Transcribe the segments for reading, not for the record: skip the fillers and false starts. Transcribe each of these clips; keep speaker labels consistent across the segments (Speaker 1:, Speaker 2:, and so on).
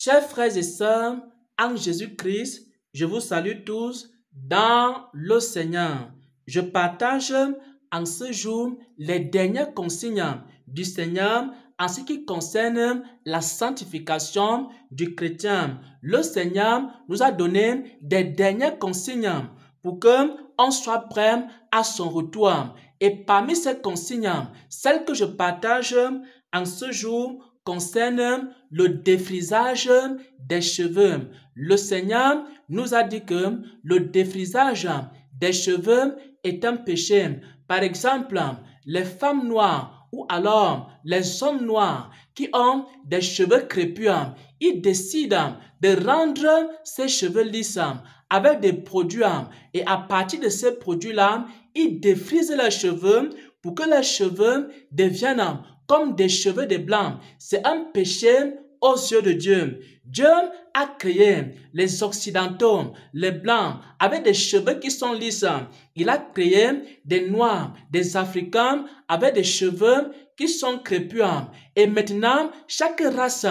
Speaker 1: Chers frères et sœurs, en Jésus-Christ, je vous salue tous dans le Seigneur. Je partage en ce jour les dernières consignes du Seigneur en ce qui concerne la sanctification du chrétien. Le Seigneur nous a donné des dernières consignes pour qu'on soit prêt à son retour. Et parmi ces consignes, celles que je partage en ce jour concerne le défrisage des cheveux. Le Seigneur nous a dit que le défrisage des cheveux est un péché. Par exemple, les femmes noires ou alors les hommes noirs qui ont des cheveux crépus, ils décident de rendre ces cheveux lisses avec des produits et à partir de ces produits-là, ils défrisent leurs cheveux pour que leurs cheveux deviennent comme des cheveux de blanc. C'est un péché aux yeux de Dieu. Dieu a créé les occidentaux, les blancs, avec des cheveux qui sont lisses. Il a créé des noirs, des africains, avec des cheveux qui sont crépus. Et maintenant, chaque race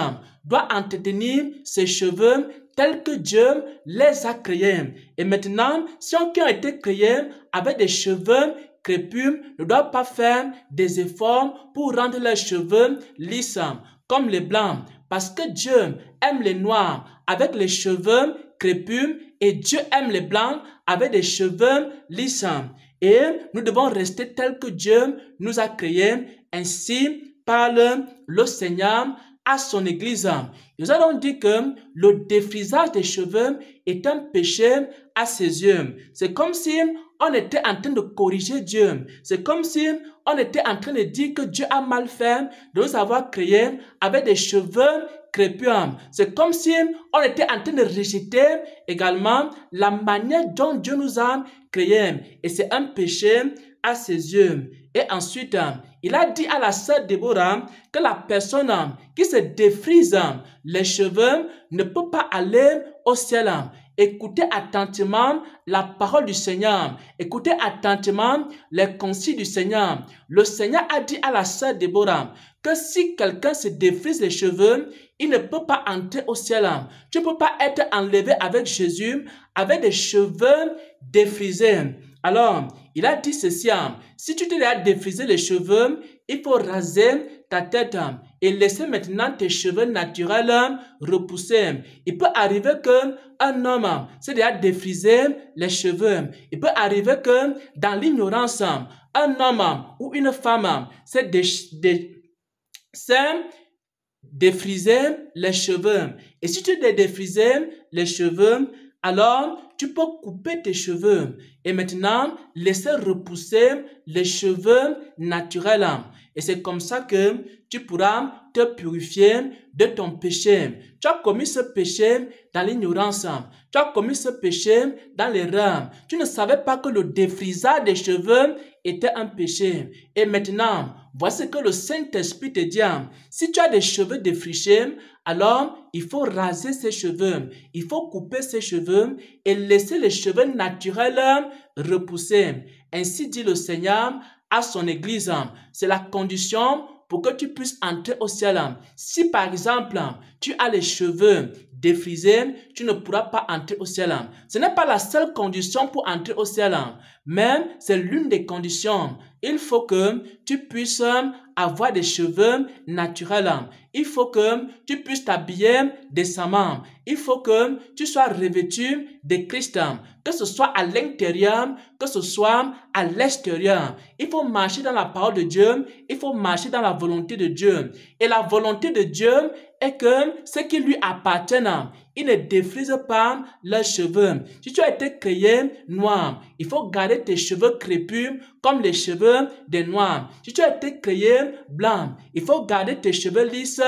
Speaker 1: doit entretenir ses cheveux tels que Dieu les a créés. Et maintenant, ceux qui ont été créés avec des cheveux crépus ne doivent pas faire des efforts pour rendre leurs cheveux lisses comme les blancs, parce que Dieu aime les noirs avec les cheveux crépus et Dieu aime les blancs avec des cheveux lisses. Et nous devons rester tels que Dieu nous a créés. Ainsi parle le Seigneur à son église. Nous allons dire que le défrisage des cheveux est un péché à ses yeux. C'est comme si on était en train de corriger Dieu. C'est comme si on était en train de dire que Dieu a mal fait de nous avoir créés avec des cheveux crépus. C'est comme si on était en train de rejeter également la manière dont Dieu nous a créés. Et c'est un péché à ses yeux. Et ensuite, il a dit à la sœur Déborah que la personne qui se défrise les cheveux ne peut pas aller au ciel. Écoutez attentivement la parole du Seigneur. Écoutez attentivement les consignes du Seigneur. Le Seigneur a dit à la sœur Déborah que si quelqu'un se défrise les cheveux, il ne peut pas entrer au ciel. Tu ne peux pas être enlevé avec Jésus avec des cheveux défrisés. Alors, il a dit ceci, si tu t'es défrisé les cheveux, il faut raser ta tête et laisser maintenant tes cheveux naturels repousser. Il peut arriver qu'un homme s'est déjà défrisé les cheveux. Il peut arriver que dans l'ignorance, un homme ou une femme s'est défrisé les cheveux. Et si tu t'es défrisé les cheveux, alors tu peux couper tes cheveux et maintenant laisser repousser les cheveux naturels. Et c'est comme ça que tu pourras te purifier de ton péché. Tu as commis ce péché dans l'ignorance. Tu as commis ce péché dans l'erreur. Tu ne savais pas que le défrisage des cheveux était un péché. Et maintenant, voici ce que le Saint-Esprit te dit. Si tu as des cheveux défrichés, alors il faut raser ses cheveux. Il faut couper ses cheveux et laisser les cheveux naturels repousser. Ainsi dit le Seigneur à son église. C'est la condition pour que tu puisses entrer au ciel. Si par exemple, tu as les cheveux défrisés, tu ne pourras pas entrer au ciel. Ce n'est pas la seule condition pour entrer au ciel, mais c'est l'une des conditions. Il faut que tu puisses avoir des cheveux naturels. Il faut que tu puisses t'habiller décemment. Il faut que tu sois revêtu de Christ, que ce soit à l'intérieur, que ce soit à l'extérieur. Il faut marcher dans la parole de Dieu. Il faut marcher dans la volonté de Dieu. Et la volonté de Dieu est que ce qui lui appartient, il ne défrise pas leurs cheveux. Si tu as été créé noir, il faut garder tes cheveux crépus comme les cheveux des noirs. Si tu as été créé blanc, il faut garder tes cheveux lisses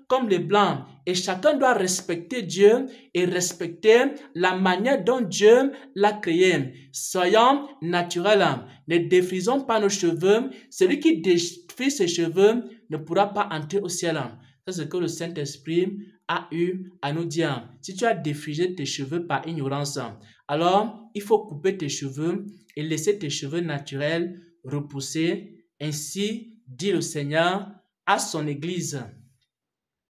Speaker 1: comme les blancs. Et chacun doit respecter Dieu et respecter la manière dont Dieu l'a créé. Soyons naturels. Ne défrisons pas nos cheveux. Celui qui défrise ses cheveux ne pourra pas entrer au ciel. C'est ce que le Saint-Esprit a eu à nous dire. Si tu as défrisé tes cheveux par ignorance, alors il faut couper tes cheveux et laisser tes cheveux naturels repousser. Ainsi dit le Seigneur à son Église.